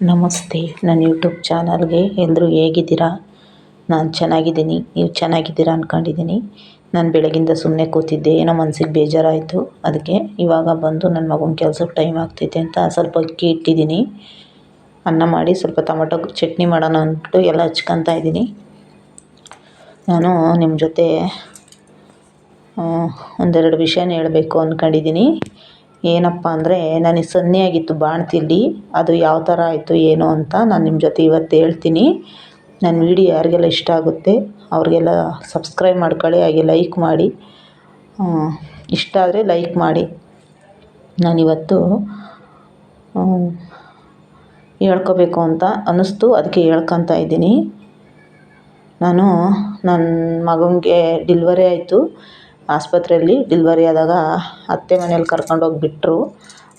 ನಮಸ್ತೆ, ನನ್ನ ಯೂಟ್ಯೂಬ್ ಚಾನಲ್ಗೆ ಎಲ್ಲರೂ ಹೇಗಿದ್ದೀರಾ? ನಾನು ಚೆನ್ನಾಗಿದ್ದೀನಿ. ನೀವು ಚೆನ್ನಾಗಿದ್ದೀರಾ ಅಂದ್ಕೊಂಡಿದ್ದೀನಿ. ನಾನು ಬೆಳಗಿಂದ ಸುಮ್ಮನೆ ಕೂತಿದ್ದೆ, ಏನೋ ಮನಸ್ಸಿಗೆ ಬೇಜಾರಾಯಿತು. ಅದಕ್ಕೆ ಇವಾಗ ಬಂದು ನನ್ನ ಮಗನ ಕೆಲ್ಸಕ್ಕೆ ಟೈಮ್ ಆಗ್ತೈತೆ ಅಂತ ಸ್ವಲ್ಪ ಅಕ್ಕಿ ಇಟ್ಟಿದ್ದೀನಿ. ಅನ್ನ ಮಾಡಿ ಸ್ವಲ್ಪ ಟೊಮಟೊ ಚಟ್ನಿ ಮಾಡೋಣ ಅಂದ್ಬಿಟ್ಟು ಎಲ್ಲ ಹಚ್ಕೊತಾ ಇದ್ದೀನಿ. ನಾನು ನಿಮ್ಮ ಜೊತೆ ಒಂದೆರಡು ವಿಷಯನ ಹೇಳಬೇಕು ಅಂದ್ಕೊಂಡಿದ್ದೀನಿ. ಏನಪ್ಪ ಅಂದರೆ, ನನಗೆ ಸನ್ನೆ ಆಗಿತ್ತು ಬಾಣಂತಿಲಿ. ಅದು ಯಾವ ಥರ ಆಯಿತು ಏನು ಅಂತ ನಾನು ನಿಮ್ಮ ಜೊತೆ ಇವತ್ತು ಹೇಳ್ತೀನಿ. ನನ್ನ ವಿಡಿಯೋ ಯಾರಿಗೆಲ್ಲ ಇಷ್ಟ ಆಗುತ್ತೆ ಅವ್ರಿಗೆಲ್ಲ ಸಬ್ಸ್ಕ್ರೈಬ್ ಮಾಡ್ಕೊಳ್ಳಿ, ಹಾಗೆ ಲೈಕ್ ಮಾಡಿ. ಇಷ್ಟ ಆದರೆ ಲೈಕ್ ಮಾಡಿ. ನಾನಿವತ್ತು ಹೇಳ್ಕೋಬೇಕು ಅಂತ ಅನ್ನಿಸ್ತು, ಅದಕ್ಕೆ ಹೇಳ್ಕೊತಾ ಇದ್ದೀನಿ. ನಾನು ನನ್ನ ಮಗನಿಗೆ ಡಿಲ್ವರಿ ಆಯಿತು. ಆಸ್ಪತ್ರೆಯಲ್ಲಿ ಡಿಲ್ವರಿ ಆದಾಗ ಅತ್ತೆ ಮನೇಲಿ ಕರ್ಕೊಂಡೋಗಿಬಿಟ್ರು.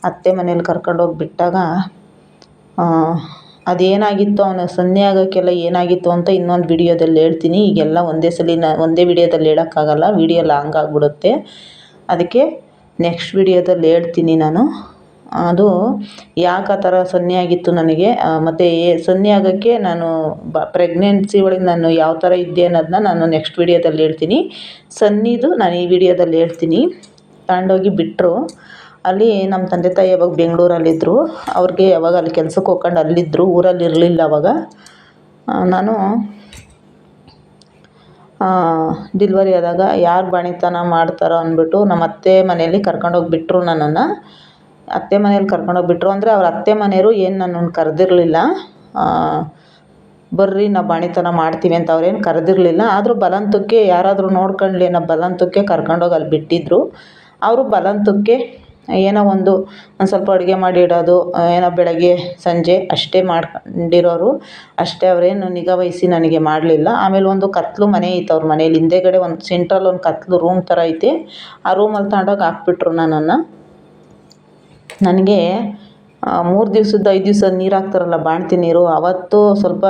ಅತ್ತೆ ಮನೇಲಿ ಕರ್ಕೊಂಡೋಗಿ ಬಿಟ್ಟಾಗ ಅದೇನಾಗಿತ್ತು, ಅವನ ಸನ್ನೆ ಆಗೋಕ್ಕೆಲ್ಲ ಏನಾಗಿತ್ತು ಅಂತ ಇನ್ನೊಂದು ವಿಡಿಯೋದಲ್ಲಿ ಹೇಳ್ತೀನಿ. ಈಗೆಲ್ಲ ಒಂದೇ ವಿಡಿಯೋದಲ್ಲಿ ಹೇಳೋಕ್ಕಾಗಲ್ಲ, ವಿಡಿಯೋ ಲಾಂಗ್ ಆಗಿಬಿಡುತ್ತೆ. ಅದಕ್ಕೆ ನೆಕ್ಸ್ಟ್ ವಿಡಿಯೋದಲ್ಲಿ ಹೇಳ್ತೀನಿ ನಾನು. ಅದು ಯಾಕೆ ಆ ಥರ ಸನ್ನೆ ಆಗಿತ್ತು ನನಗೆ, ಮತ್ತು ಸನ್ನೆ ಆಗೋಕ್ಕೆ ನಾನು ಪ್ರೆಗ್ನೆನ್ಸಿ ಒಳಗೆ ನಾನು ಯಾವ ಥರ ಇದ್ದೆ ಅನ್ನೋದನ್ನ ನಾನು ನೆಕ್ಸ್ಟ್ ವಿಡಿಯೋದಲ್ಲಿ ಹೇಳ್ತೀನಿ. ಸನ್ನಿದು ನಾನು ಈ ವಿಡಿಯೋದಲ್ಲಿ ಹೇಳ್ತೀನಿ. ತಗೊಂಡೋಗಿ ಬಿಟ್ಟರು. ಅಲ್ಲಿ ನಮ್ಮ ತಂದೆ ತಾಯಿ ಯಾವಾಗ ಬೆಂಗಳೂರಲ್ಲಿದ್ದರು. ಅವ್ರಿಗೆ ಯಾವಾಗ ಅಲ್ಲಿ ಕೆಲ್ಸಕ್ಕೆ ಹೋಗ್ಕೊಂಡು ಅಲ್ಲಿದ್ದರು, ಊರಲ್ಲಿ ಇರಲಿಲ್ಲ ಅವಾಗ. ನಾನು ಡಿಲ್ವರಿ ಆದಾಗ ಯಾರು ಬಾಣಿತನ ಮಾಡ್ತಾರೋ ಅಂದ್ಬಿಟ್ಟು ನಮ್ಮ ಅತ್ತೆ ಮನೆಯಲ್ಲಿ ಕರ್ಕೊಂಡೋಗಿಬಿಟ್ರು ನನ್ನನ್ನು. ಅತ್ತೆ ಮನೇಲಿ ಕರ್ಕೊಂಡೋಗಿಬಿಟ್ರು ಅಂದರೆ ಅವ್ರ ಅತ್ತೆ ಮನೆಯವರು ಏನು ನನ್ನನ್ನು ಕರೆದಿರಲಿಲ್ಲ. ಬರ್ರಿ ನಾವು ಬಾಣಿತನ ಮಾಡ್ತೀವಿ ಅಂತ ಅವ್ರೇನು ಕರೆದಿರಲಿಲ್ಲ. ಆದರೂ ಬಲವಂತಕ್ಕೆ ಯಾರಾದರೂ ನೋಡ್ಕೊಳ್ಳಿ ಅನ್ನೋ ಬಲವಂತಕ್ಕೆ ಕರ್ಕೊಂಡೋಗಿ ಅಲ್ಲಿ ಬಿಟ್ಟಿದ್ದರು. ಅವರು ಬಲವಂತಕ್ಕೆ ಏನೋ ಒಂದು ಸ್ವಲ್ಪ ಅಡುಗೆ ಮಾಡಿ ಇಡೋದು, ಏನೋ ಬೆಳಗ್ಗೆ ಸಂಜೆ ಅಷ್ಟೇ ಮಾಡ್ಕೊಂಡಿರೋರು ಅಷ್ಟೇ. ಅವರೇನು ನಿಗಾ ವಹಿಸಿ ನನಗೆ ಮಾಡಲಿಲ್ಲ. ಆಮೇಲೆ ಒಂದು ಕತ್ತಲು ಮನೆ ಐತೆ ಅವ್ರ ಮನೇಲಿ, ಹಿಂದೆಗಡೆ ಒಂದು ಸೆಂಟ್ರಲ್ಲಿ ಒಂದು ಕತ್ತಲು ರೂಮ್ ಥರ ಐತೆ. ಆ ರೂಮಲ್ಲಿ ತಗೊಂಡೋಗಿ ಹಾಕ್ಬಿಟ್ರು ನನ್ನನ್ನು. ನನಗೆ 3 ದಿವ್ಸದ 5 ದಿವಸ ನೀರು ಹಾಕ್ತಾರಲ್ಲ ಬಾಣಂತಿ ನೀರು, ಅವತ್ತು ಸ್ವಲ್ಪ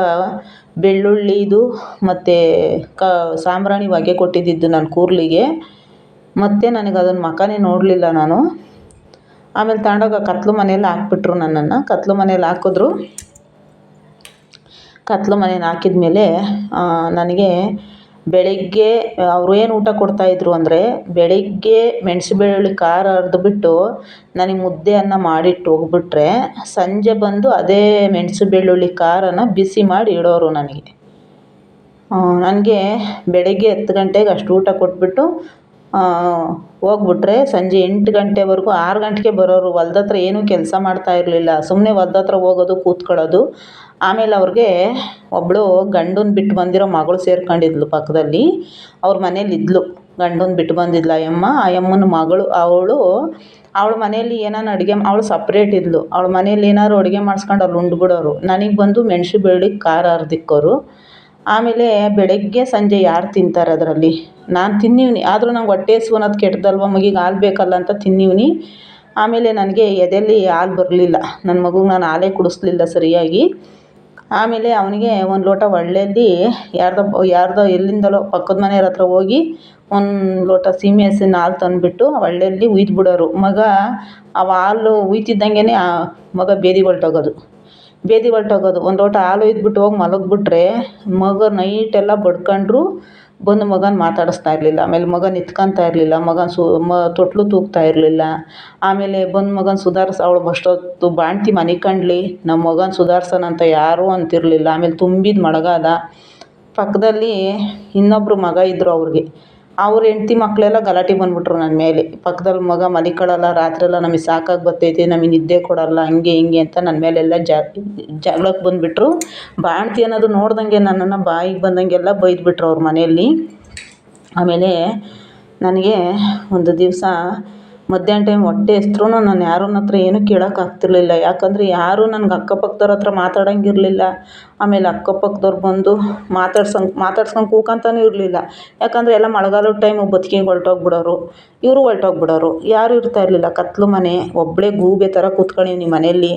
ಬೆಳ್ಳುಳ್ಳಿದು ಮತ್ತು ಸಾಂಬ್ರಾಣಿ ಹೊಗೆ ಕೊಟ್ಟಿದ್ದಿದ್ದು ನನ್ನ ಕೂದಲಿಗೆ. ಮತ್ತು ನನಗೆ ಅದನ್ನು ಮುಖನೇ ನೋಡಲಿಲ್ಲ ನಾನು. ಆಮೇಲೆ ತಗೊಂಡೋಗಿ ಕತ್ಲು ಮನೆಯಲ್ಲಿ ಹಾಕ್ಬಿಟ್ರು ನನ್ನನ್ನು. ಕತ್ಲು ಮನೇಲಿ ಹಾಕಿದ್ರು. ಕತ್ಲು ಮನೇಲಿ ಹಾಕಿದ ಮೇಲೆ ನನಗೆ ಬೆಳಗ್ಗೆ ಅವರು ಏನು ಊಟ ಕೊಡ್ತಾಯಿದ್ರು ಅಂದರೆ, ಬೆಳಗ್ಗೆ ಮೆಣಸು ಬೆಳ್ಳುಳ್ಳಿ ಖಾರ ಅರೆದ್ಬಿಟ್ಟು ನನಗೆ ಮುದ್ದೆ ಅನ್ನ ಮಾಡಿಟ್ಟು ಹೋಗ್ಬಿಟ್ರೆ, ಸಂಜೆ ಬಂದು ಅದೇ ಮೆಣಸು ಬೆಳ್ಳುಳ್ಳಿ ಖಾರನ ಬಿಸಿ ಮಾಡಿ ಇಡೋರು ನನಗೆ. ನನಗೆ ಬೆಳಗ್ಗೆ 10 ಗಂಟೆಗೆ ಅಷ್ಟು ಊಟ ಕೊಟ್ಬಿಟ್ಟು ಹೋಗ್ಬಿಟ್ರೆ ಸಂಜೆ 8 ಗಂಟೆವರೆಗೂ, 6 ಗಂಟೆಗೆ ಬರೋರು. ಹೊಲ್ದ ಹತ್ರ ಏನೂ ಕೆಲಸ ಮಾಡ್ತಾಯಿರಲಿಲ್ಲ, ಸುಮ್ಮನೆ ಹೊಲ್ದ ಹತ್ರ ಹೋಗೋದು ಕೂತ್ಕೊಳ್ಳೋದು. ಆಮೇಲೆ ಅವ್ರಿಗೆ ಒಬ್ಬಳು ಗಂಡನ ಬಿಟ್ಟು ಬಂದಿರೋ ಮಗಳು ಸೇರ್ಕೊಂಡಿದ್ಲು ಪಕ್ಕದಲ್ಲಿ. ಅವ್ರ ಮನೇಲಿದ್ಲು, ಗಂಡನ ಬಿಟ್ಟು ಬಂದಿದ್ಲು ಆ ಯಮ್ಮ. ಆ ಯಮ್ಮನ ಮಗಳು ಅವಳ ಮನೆಯಲ್ಲಿ ಏನಾರು ಅಡುಗೆ, ಅವಳು ಸಪ್ರೇಟ್ ಇದ್ಲು. ಅವಳ ಮನೇಲಿ ಏನಾದ್ರು ಅಡುಗೆ ಮಾಡಿಸ್ಕೊಂಡು ಅಲ್ಲಿ ಉಂಡ್ಬಿಡೋರು. ನನಗೆ ಬಂದು ಮೆಣಸು ಬೆಳ್ಳುಳ್ಳಿ ಖಾರ ಅರ್ದಿಕ್ಕೋರು. ಆಮೇಲೆ ಬೆಳಗ್ಗೆ ಸಂಜೆ ಯಾರು ತಿಂತಾರೆ ಅದರಲ್ಲಿ? ನಾನು ತಿನ್ನೀವ್ನಿ, ಆದರೂ ನಂಗೆ ಹೊಟ್ಟೆ ಹಸಿವು ಅನ್ನೋದು ಕೆಟ್ಟದಲ್ವ, ಮಗಿಗೆ ಹಾಲು ಬೇಕಲ್ಲ ಅಂತ ತಿನ್ನೀವ್ನಿ. ಆಮೇಲೆ ನನಗೆ ಎದೆಯಲ್ಲಿ ಹಾಲು ಬರಲಿಲ್ಲ. ನನ್ನ ಮಗುಗೆ ನಾನು ಹಾಲೇ ಕುಡಿಸ್ಲಿಲ್ಲ ಸರಿಯಾಗಿ. ಆಮೇಲೆ ಅವನಿಗೆ ಒಂದು ಲೋಟ ಒಳ್ಳೆಯಲ್ಲಿ ಯಾರ್ದೋ ಎಲ್ಲಿಂದಲೋ ಪಕ್ಕದ ಮನೆಯವ್ರ ಹತ್ರ ಹೋಗಿ ಒಂದು ಲೋಟ ಸೀಮೆ ಹಸಿನ ಹಾಲು ತಂದುಬಿಟ್ಟು ಒಳ್ಳೆಯಲ್ಲಿ ಉಯ್ದುಬಿಡೋರು. ಮಗ ಆ ಹಾಲು ಉಯ್ತಿದ್ದಂಗೆ ಆ ಮಗ ಬೇದಿಗೆ ಹೊರ್ಟೋಗೋದು. ಒಂದು ಲೋಟ ಹಾಲು ಒಯ್ದುಬಿಟ್ಟು ಹೋಗಿ ಮಲಗಿಬಿಟ್ರೆ ಮಗ ನೈಟೆಲ್ಲ ಬಡ್ಕೊಂಡ್ರು ಬಂದು ಮಗನ ಮಾತಾಡಿಸ್ತಾ ಇರಲಿಲ್ಲ. ಆಮೇಲೆ ಮಗ ನಿಂತ್ಕೊತಾ ಇರಲಿಲ್ಲ, ಮಗನ ತೊಟ್ಲು ತೂಗ್ತಾ ಇರಲಿಲ್ಲ. ಆಮೇಲೆ ಬಂದು ಮಗನ ಅವಳು ಅಷ್ಟೊತ್ತು ಬಾಣ್ತಿ ಮನೆ ಕಂಡ್ಲಿ ನಮ್ಮ ಮಗನ ಸುಧಾರ್ಸೋಣ ಅಂತ ಯಾರೂ ಅಂತಿರಲಿಲ್ಲ. ಆಮೇಲೆ ತುಂಬಿದ ಮಳೆಗಾಲ. ಪಕ್ಕದಲ್ಲಿ ಇನ್ನೊಬ್ಬರು ಮಗ ಇದ್ದರು ಅವ್ರಿಗೆ. ಅವ್ರ ಹೆಂಡ್ತಿ ಮಕ್ಕಳೆಲ್ಲ ಗಲಾಟೆ ಬಂದುಬಿಟ್ರು ನನ್ನ ಮೇಲೆ. ಪಕ್ಕದಲ್ಲಿ ಮಗ ಮಲಿಕೊಳ್ಳಲ್ಲ, ರಾತ್ರಿಯೆಲ್ಲ ನಮಗೆ ಸಾಕಾಗಿ ಬರ್ತೈತೆ, ನಮಗೆ ನಿದ್ದೆ ಕೊಡಲ್ಲ, ಹಂಗೆ ಹಿಂಗೆ ಅಂತ ನನ್ನ ಮೇಲೆಲ್ಲ ಜಗಳಕ್ಕೆ ಬಂದುಬಿಟ್ರು. ಬಾಣಂತಿ ಅನ್ನೋದು ನೋಡ್ದಂಗೆ ನನ್ನನ್ನು ಬಾಯಿಗೆ ಬಂದಂಗೆಲ್ಲ ಬೈದ್ಬಿಟ್ರು ಅವ್ರ ಮನೆಯಲ್ಲಿ. ಆಮೇಲೆ ನನಗೆ ಒಂದು ದಿವಸ ಮಧ್ಯಾಹ್ನ ಟೈಮ್ ಹೊಟ್ಟೆ ಹಸ್ದ್ರೂ ನಾನು ಯಾರನ್ನ ಹತ್ರ ಏನೂ ಕೇಳೋಕ್ಕಾಗ್ತಿರ್ಲಿಲ್ಲ. ಯಾಕಂದರೆ ಯಾರೂ ನನಗೆ ಅಕ್ಕಪಕ್ಕದವ್ರ ಹತ್ರ ಮಾತಾಡೋಂಗಿರಲಿಲ್ಲ. ಆಮೇಲೆ ಅಕ್ಕಪಕ್ಕದವ್ರು ಬಂದು ಮಾತಾಡ್ಸ್ಕೊಂಡು ಕೂಕಂತನೂ ಇರಲಿಲ್ಲ. ಯಾಕಂದರೆ ಎಲ್ಲ ಮಳೆಗಾಲದ ಟೈಮು ಬತ್ಕಿಗೆ ಹೊರ್ಟೋಗ್ಬಿಡೋರು, ಇವರು ಹೊರ್ಟೋಗ್ಬಿಡೋರು, ಯಾರೂ ಇರ್ತಾಯಿರಲಿಲ್ಲ. ಕತ್ಲು ಮನೆ, ಒಬ್ಬಳೇ ಗೂಬೆ ಥರ ಕೂತ್ಕೊಂಡೀನಿ ಮನೆಯಲ್ಲಿ.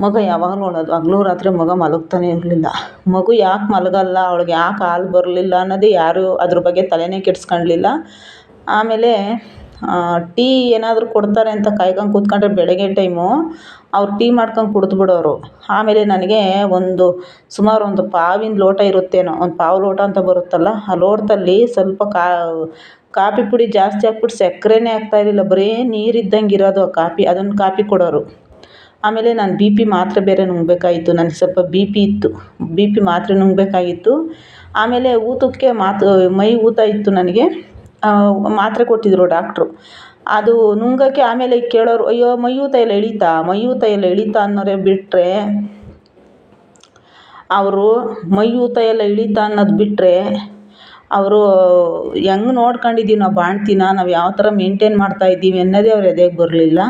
ಮಗ ಯಾವಾಗಲೂ ನೋಡೋದು, ಹಗಲು ರಾತ್ರಿ ಮಗ ಮಲಗ್ತಾನೆ ಇರಲಿಲ್ಲ. ಮಗು ಯಾಕೆ ಮಲಗಲ್ಲ, ಅವಳಿಗೆ ಯಾಕೆ ಹಾಲು ಬರಲಿಲ್ಲ ಅನ್ನೋದೇ ಯಾರೂ ಅದ್ರ ಬಗ್ಗೆ ತಲೆನೇ ಕೆಡಿಸ್ಕೊಳ್ಲಿಲ್ಲ. ಆಮೇಲೆ ಟೀ ಏನಾದರೂ ಕೊಡ್ತಾರೆ ಅಂತ ಕಾಯ್ಕೊಂಡು ಕೂತ್ಕೊಂಡ್ರೆ ಬೆಳಗ್ಗೆ ಟೈಮು ಅವ್ರು ಟೀ ಮಾಡ್ಕೊಂಡು ಕುಡಿದ್ಬಿಡೋರು. ಆಮೇಲೆ ನನಗೆ ಸುಮಾರು ಒಂದು ಪಾವಿನ ಲೋಟ ಇರುತ್ತೇನೋ, ಒಂದು ಪಾವು ಲೋಟ ಅಂತ ಬರುತ್ತಲ್ಲ, ಆ ಲೋಟದಲ್ಲಿ ಸ್ವಲ್ಪ ಕಾಫಿ ಪುಡಿ ಜಾಸ್ತಿ ಹಾಕ್ಬಿಟ್ಟು ಸಕ್ಕರೆನೇ ಹಾಕ್ತಾಯಿರಲಿಲ್ಲ, ಬರೀ ನೀರಿದ್ದಂಗೆ ಇರೋದು ಆ ಕಾಫಿ, ಅದನ್ನು ಕಾಫಿ ಕೊಡೋರು. ಆಮೇಲೆ ನಾನು ಬಿ ಪಿ ಮಾತ್ರೆ ಬೇರೆ ನುಂಗಬೇಕಾಗಿತ್ತು, ನನಗೆ ಸ್ವಲ್ಪ ಬಿ ಪಿ ಇತ್ತು, ಬಿ ಪಿ ಮಾತ್ರೆ ನುಂಗಬೇಕಾಗಿತ್ತು. ಆಮೇಲೆ ಊತಕ್ಕೆ ಮೈ ಊತ ಇತ್ತು ನನಗೆ, ಮಾತ್ರೆ ಕೊಟ್ಟಿದ್ದರು ಡಾಕ್ಟ್ರು. ಅದು ನುಂಗೋಕ್ಕೆ ಆಮೇಲೆ ಕೇಳೋರು, ಅಯ್ಯೋ ಮೈ ಊತ ಎಲ್ಲ ಎಳೀತಾ ಅನ್ನೋರೇ ಬಿಟ್ಟರೆ, ಅವರು ಮೈ ಊತ ಎಲ್ಲ ಇಳೀತಾ ಅನ್ನೋದು ಬಿಟ್ಟರೆ, ಅವರು ಹೆಂಗೆ ನೋಡ್ಕೊಂಡಿದ್ದೀವಿ ನಾವು ಬಾಣ್ತಿನ, ನಾವು ಯಾವ ಥರ ಮೇಂಟೈನ್ ಮಾಡ್ತಾಯಿದ್ದೀವಿ ಅನ್ನೋದೇ ಅವ್ರ ಎದೆಗೆ ಬರಲಿಲ್ಲ.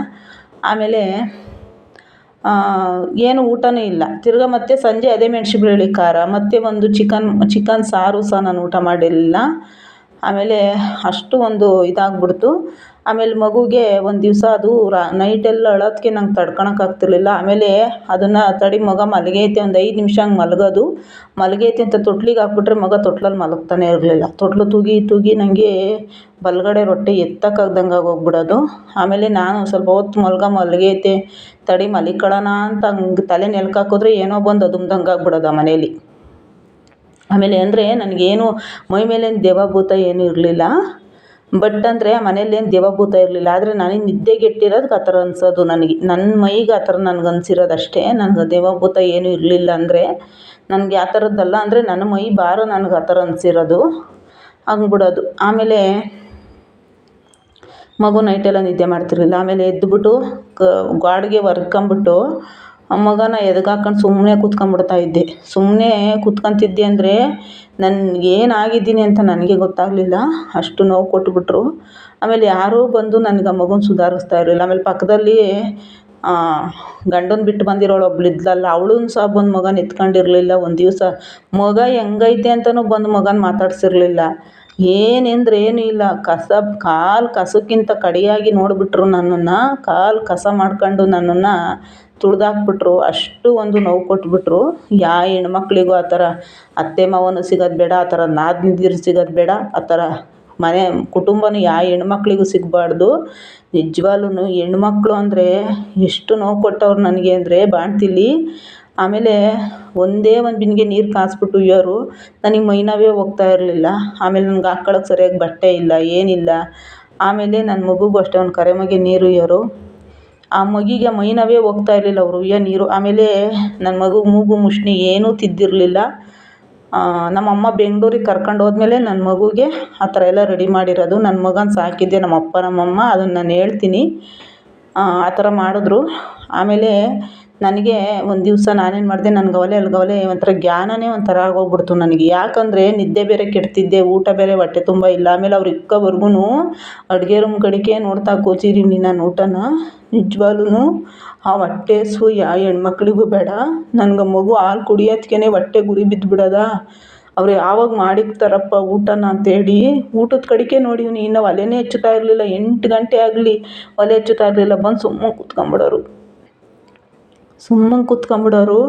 ಆಮೇಲೆ ಏನು ಊಟನೇ ಇಲ್ಲ. ತಿರ್ಗಾ ಮತ್ತೆ ಸಂಜೆ ಅದೇ ಮೆಣಸಿನಕಾಯಿ ಖಾರ, ಮತ್ತು ಒಂದು ಚಿಕನ್ ಸಾರು ಸಹ ನಾನು ಊಟ ಮಾಡಿರಲಿಲ್ಲ. ಆಮೇಲೆ ಅಷ್ಟು ಇದಾಗ್ಬಿಡ್ತು. ಆಮೇಲೆ ಮಗುಗೆ ಒಂದು ದಿವಸ ಅದು ನೈಟೆಲ್ಲ ಅಳೋದಕ್ಕೆ ನಂಗೆ ತಡ್ಕೊಳಕ್ಕಾಗ್ತಿರ್ಲಿಲ್ಲ. ಆಮೇಲೆ ಅದನ್ನು ತಡಿ ಮಗ ಮಲಗೈತೆ, ಒಂದು 5 ನಿಮಿಷ ಹಂಗೆ ಮಲಗೋದು, ಮಲಗೈತೆ ಅಂತ ತೊಟ್ಲಿಗೆ ಹಾಕ್ಬಿಟ್ರೆ ಮಗ ತೊಟ್ಲಲ್ಲಿ ಮಲಗ್ತಾನೆ ಇರಲಿಲ್ಲ. ತೊಟ್ಲು ತೂಗಿ ನನಗೆ ಬಲಗಡೆ ರೊಟ್ಟೆ ಎತ್ತಕ್ಕಾಗ್ದಂಗೆ ಆಗೋಗ್ಬಿಡೋದು. ಆಮೇಲೆ ನಾನು ಸ್ವಲ್ಪ ಹೊತ್ತು ಮಲಗೈತೆ ತಡಿ ಮಲಿಕೊಳ್ಳೋಣ ಅಂತ ಹಂಗೆ ತಲೆ ನೆಲಕ್ಕೆ ಹಾಕಿದ್ರೆ ಏನೋ ಬಂದು ಅದುಮ್ದಂಗೆ ಆಗ್ಬಿಡೋದು ಆ ಮನೇಲಿ. ಆಮೇಲೆ ಅಂದರೆ ನನಗೇನು ಮೈ ಮೇಲೇನು ದೆವ್ವ ಏನೂ ಇರಲಿಲ್ಲ, ಬಟ್ ಅಂದರೆ ಆ ಮನೇಲೇನು ದೆವ್ವ ಇರಲಿಲ್ಲ. ಆದರೆ ನನಗೆ ನಿದ್ದೆಗೆಟ್ಟಿರೋದಕ್ಕೆ ಆ ಥರ ಅನ್ಸೋದು ನನಗೆ, ನನ್ನ ಮೈಗೆ ಆ ಥರ ನನಗೆ ಅನ್ಸಿರೋದು ಅಷ್ಟೇ. ನನಗೆ ದೆವ್ವ ಏನೂ ಇರಲಿಲ್ಲ. ಅಂದರೆ ನನಗೆ ಆ ಥರದ್ದಲ್ಲ, ಅಂದರೆ ನನ್ನ ಮೈ ಭಾರ ನನಗೆ ಆ ಥರ ಅನಿಸಿರೋದು, ಹಂಗೆ ಬಿಡೋದು. ಆಮೇಲೆ ಮಗು ನೈಟೆಲ್ಲ ನಿದ್ದೆ ಮಾಡ್ತಿರಲಿಲ್ಲ. ಆಮೇಲೆ ಎದ್ದುಬಿಟ್ಟು ಗಾಡಿಗೆ ಒರ್ಕೊಂಬಿಟ್ಟು ಮಗನ ಎದೆಗೆ ಸುಮ್ಮನೆ ಕೂತ್ಕೊಂಡ್ಬಿಡ್ತಾಯಿದ್ದೆ. ಸುಮ್ಮನೆ ಕೂತ್ಕೊಂತಿದ್ದೆ ಅಂದರೆ ನನಗೇನಾಗಿದ್ದೀನಿ ಅಂತ ನನಗೆ ಗೊತ್ತಾಗಲಿಲ್ಲ, ಅಷ್ಟು ನೋವು ಕೊಟ್ಬಿಟ್ರು. ಆಮೇಲೆ ಯಾರೂ ಬಂದು ನನಗೆ ಆ ಮಗುನ ಸುಧಾರಿಸ್ತಾ ಇರಲಿಲ್ಲ. ಆಮೇಲೆ ಪಕ್ಕದಲ್ಲಿ ಗಂಡನ ಬಿಟ್ಟು ಬಂದಿರೋಳು ಒಬ್ಳು ಇದ್ಲಲ್ಲ, ಅವಳೂ ಸಹ ಬಂದು ಮಗನ ಎತ್ಕೊಂಡಿರಲಿಲ್ಲ. ಒಂದು ದಿವಸ ಮಗ ಹೆಂಗೈತೆ ಅಂತಲೂ ಬಂದು ಮಗನ ಮಾತಾಡ್ಸಿರ್ಲಿಲ್ಲ. ಏನೆಂದ್ರೆ ಏನೂ ಇಲ್ಲ, ಕಾಲು ಕಸಕ್ಕಿಂತ ಕಡೆಯಾಗಿ ನೋಡಿಬಿಟ್ರು ನನ್ನನ್ನು, ಕಾಲು ಕಸ ಮಾಡ್ಕೊಂಡು ನನ್ನನ್ನು ತುಳಿದಾಕ್ಬಿಟ್ರು. ಅಷ್ಟು ನೋವು ಕೊಟ್ಬಿಟ್ರು. ಯಾವ ಹೆಣ್ಮಕ್ಳಿಗೂ ಆ ಥರ ಅತ್ತೆ ಮಾವನೂ ಸಿಗೋದು ಬೇಡ, ಆ ಥರ ನಾದ್ನಿದಿರು ಸಿಗೋದು ಬೇಡ, ಆ ಥರ ಕುಟುಂಬನೂ ಯಾವ ಹೆಣ್ಮಕ್ಳಿಗೂ ಸಿಗಬಾರ್ದು. ನಿಜವಾಗ್ಲೂ ಹೆಣ್ಮಕ್ಳು ಅಂದರೆ ಎಷ್ಟು ನೋವು ಕೊಟ್ಟವ್ರು ನನಗೆ ಅಂದರೆ ಬಾಣ್ತಿಲಿ. ಆಮೇಲೆ ಒಂದೇ ಒಂದು ಬಿಂದಿಗೆ ನೀರು ಕಾಯಿಸ್ಬಿಟ್ಟು ಉಯ್ಯೋರು, ನನಗೆ ಮೈ ನೋವೇ ಹೋಗ್ತಾ ಇರಲಿಲ್ಲ. ಆಮೇಲೆ ನನಗೆ ಹಾಕ್ಕೊಳ್ಳೋಕೆ ಸರಿಯಾಗಿ ಬಟ್ಟೆ ಇಲ್ಲ, ಏನಿಲ್ಲ. ಆಮೇಲೆ ನನ್ನ ಮಗುಗೂ ಅಷ್ಟೇ ಒಂದು ಕರೆಮಗಿ ನೀರು ಉಯ್ಯೋರು, ಆ ಮಗಿಗೆ ಮೈ ನೋವೇ ಹೋಗ್ತಾ ಇರಲಿಲ್ಲ ಅವರು ಉಯ್ಯೋ ನೀರು. ಆಮೇಲೆ ನನ್ನ ಮಗುಗೆ ಮೂಗು ಮುಷ್ಣಿ ಏನೂ ತಿದ್ದಿರಲಿಲ್ಲ. ನಮ್ಮಮ್ಮ ಬೆಂಗಳೂರಿಗೆ ಕರ್ಕೊಂಡು ಹೋದ್ಮೇಲೆ ನನ್ನ ಮಗುಗೆ ಆ ಥರ ಎಲ್ಲ ರೆಡಿ ಮಾಡಿರೋದು. ನನ್ನ ಮಗನ ಸಾಕಿದ್ದೆ ನಮ್ಮಪ್ಪ ನಮ್ಮಮ್ಮ, ಅದನ್ನು ನಾನು ಹೇಳ್ತೀನಿ. ಆ ಥರ ಮಾಡಿದ್ರು. ಆಮೇಲೆ ನನಗೆ ಒಂದು ದಿವಸ ನಾನೇನು ಮಾಡಿದೆ, ನನಗೆ ಅಲ್ಗವಲೆ ಒಂಥರ ಜ್ಞಾನವೇ ಒಂಥರ ಆಗೋಗ್ಬಿಡ್ತು ನನಗೆ. ಯಾಕಂದರೆ ನಿದ್ದೆ ಬೇರೆ ಕೆಡ್ತಿದ್ದೆ, ಊಟ ಬೇರೆ ಹೊಟ್ಟೆ ತುಂಬ ಇಲ್ಲ. ಆಮೇಲೆ ಅವ್ರು ಇಕ್ಕೋವರೆಗೂ ಅಡುಗೆ ರೂಮ್ ಕಡೆಗೆ ನೋಡ್ತಾ ಕೂತಿದ್ದೀನಿ ನಾನು ಊಟನ. ನಿಜವಾಗ್ಲೂ ಆ ಹೊಟ್ಟೆ ಹಸ್ವು ಯಾವ ಹೆಣ್ಮಕ್ಳಿಗೂ ಬೇಡ. ನನಗೆ ಮಗು ಹಾಲು ಕುಡಿಯೋದಕ್ಕೆ ಹೊಟ್ಟೆ ಗುರಿ ಬಿದ್ದುಬಿಡೋದ, ಅವ್ರು ಯಾವಾಗ ಮಾಡಿರ್ತಾರಪ್ಪ ಊಟನ ಅಂತೇಳಿ ಊಟದ ಕಡೆಗೆ ನೋಡಿವ್ನಿ. ಇನ್ನು ಒಲೆನೇ ಹಚ್ಚುತ್ತಾ ಇರಲಿಲ್ಲ, 8 ಗಂಟೆ ಆಗಲಿ ಒಲೆ ಹಚ್ಚುತ್ತಾ ಇರಲಿಲ್ಲ. ಬಂದು ಸುಮ್ಮನೆ ಕೂತ್ಕೊಂಬಿಡೋರು.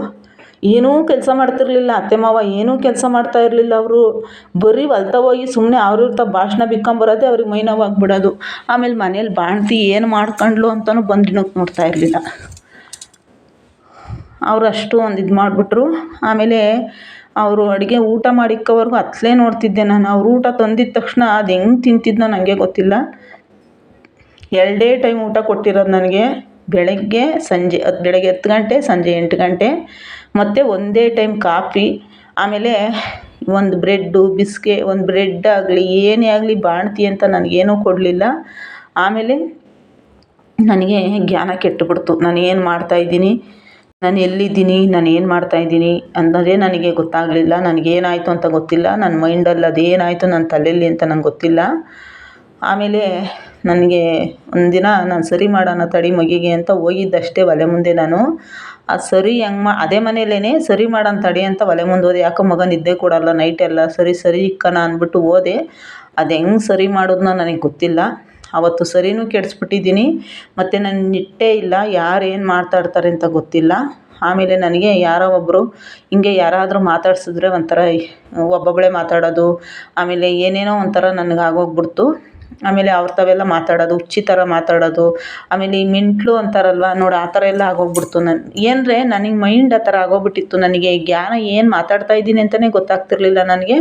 ಏನೂ ಕೆಲಸ ಮಾಡ್ತಿರಲಿಲ್ಲ ಅತ್ತೆ ಮಾವ, ಏನೂ ಕೆಲಸ ಮಾಡ್ತಾ ಇರಲಿಲ್ಲ ಅವರು. ಬರೀ ಹೊಲ್ತಾ ಹೋಗಿ ಸುಮ್ಮನೆ ಅವ್ರ ಭಾಷಣ ಬಿಕ್ಕೊಂಬರೋದೇ ಅವ್ರಿಗೆ ಮೈ ನೋವಾಗ್ಬಿಡೋದು. ಆಮೇಲೆ ಮನೇಲಿ ಬಾಣ್ತಿ ಏನು ಮಾಡ್ಕೊಂಡ್ಲು ಅಂತಲೂ ಬಂದು ನೋಡ್ತಾ ಇರಲಿಲ್ಲ. ಅವರು ಅಷ್ಟು ಇದು ಮಾಡಿಬಿಟ್ರು. ಆಮೇಲೆ ಅವರು ಅಡುಗೆ ಊಟ ಮಾಡಿಕ್ಕೋವರೆಗೂ ಅತ್ತಲೇ ನೋಡ್ತಿದ್ದೆ ನಾನು. ಅವ್ರು ಊಟ ತಂದಿದ್ದ ತಕ್ಷಣ ಅದು ಹೆಂಗೆ ತಿಂತಿದ್ನೋ ನನಗೆ ಗೊತ್ತಿಲ್ಲ. 2 ಟೈಮ್ ಊಟ ಕೊಟ್ಟಿರೋದು ನನಗೆ, ಬೆಳಗ್ಗೆ 10 ಗಂಟೆ, ಸಂಜೆ 8 ಗಂಟೆ, ಮತ್ತು ಒಂದೇ ಟೈಮ್ ಕಾಫಿ. ಆಮೇಲೆ ಒಂದು ಬ್ರೆಡ್ ಆಗಲಿ ಏನೇ ಆಗಲಿ ಬಾಣ್ತಿ ಅಂತ ನನಗೇನೂ ಕೊಡಲಿಲ್ಲ. ಆಮೇಲೆ ನನಗೆ ಜ್ಞಾನ ಕೆಟ್ಟುಬಿಡ್ತು. ನಾನು ಏನು ಮಾಡ್ತಾಯಿದ್ದೀನಿ, ನಾನು ಎಲ್ಲಿದ್ದೀನಿ, ನಾನು ಏನು ಮಾಡ್ತಾಯಿದ್ದೀನಿ ಅನ್ನೋದೇ ನನಗೆ ಗೊತ್ತಾಗಲಿಲ್ಲ. ನನಗೇನಾಯಿತು ಅಂತ ಗೊತ್ತಿಲ್ಲ. ನನ್ನ ಮೈಂಡಲ್ಲಿ ಅದೇನಾಯಿತು ನನ್ನ ತಲೆಯಲ್ಲಿ ಅಂತ ನಂಗೆ ಗೊತ್ತಿಲ್ಲ. ಆಮೇಲೆ ನನಗೆ ಒಂದಿನ ನಾನು ಸರಿ ಮಾಡೋಣ ತಡಿ ಮಗಿಗೆ ಅಂತ ಹೋಗಿದ್ದಷ್ಟೇ ಒಲೆ ಮುಂದೆ ನಾನು. ಅದು ಸರಿ ಅದೇ ಮನೇಲೇ ಸರಿ ಮಾಡೋಣ ತಡಿ ಅಂತ ಒಲೆ ಮುಂದೆ ಹೋದೆ. ಯಾಕೋ ಮಗ ನಿದ್ದೆ ಕೊಡೋಲ್ಲ ನೈಟೆಲ್ಲ, ಸರಿ ಇಕ್ಕಣ ಅಂದ್ಬಿಟ್ಟು ಹೋದೆ. ಅದು ಹೆಂಗೆ ಸರಿ ಮಾಡಿದ್ನೋ ನನಗೆ ಗೊತ್ತಿಲ್ಲ. ಆವತ್ತು ಸರಿನೂ ಕೆಡಿಸ್ಬಿಟ್ಟಿದ್ದೀನಿ, ಮತ್ತು ನಾನು ನಿಟ್ಟೇ ಇಲ್ಲ. ಯಾರು ಏನು ಮಾತಾಡ್ತಾರೆ ಅಂತ ಗೊತ್ತಿಲ್ಲ. ಆಮೇಲೆ ನನಗೆ ಯಾರೋ ಒಬ್ಬರು ಹಿಂಗೆ ಯಾರಾದರೂ ಮಾತಾಡ್ಸಿದ್ರೆ ಒಂಥರ ಒಬ್ಬೊಬ್ಬಳೇ ಮಾತಾಡೋದು, ಆಮೇಲೆ ಏನೇನೋ ಒಂಥರ ನನಗೆ ಆಗೋಗ್ಬಿಡ್ತು. ಆಮೇಲೆ ಅವ್ರ ತಾವೆಲ್ಲ ಮಾತಾಡೋದು, ಹುಚ್ಚಿ ಥರ ಮಾತಾಡೋದು. ಆಮೇಲೆ ಈ ಮೆಂಟ್ಲು ಅಂತಾರಲ್ವ ನೋಡಿ, ಆ ಥರ ಎಲ್ಲ ಆಗೋಗ್ಬಿಡ್ತು. ಏನಂದರೆ ನನಗೆ ಮೈಂಡ್ ಆ ಥರ ಆಗೋಗ್ಬಿಟ್ಟಿತ್ತು. ನನಗೆ ಜ್ಞಾನ ಏನು ಮಾತಾಡ್ತಾ ಇದ್ದೀನಿ ಅಂತಲೇ ಗೊತ್ತಾಗ್ತಿರ್ಲಿಲ್ಲ ನನಗೆ.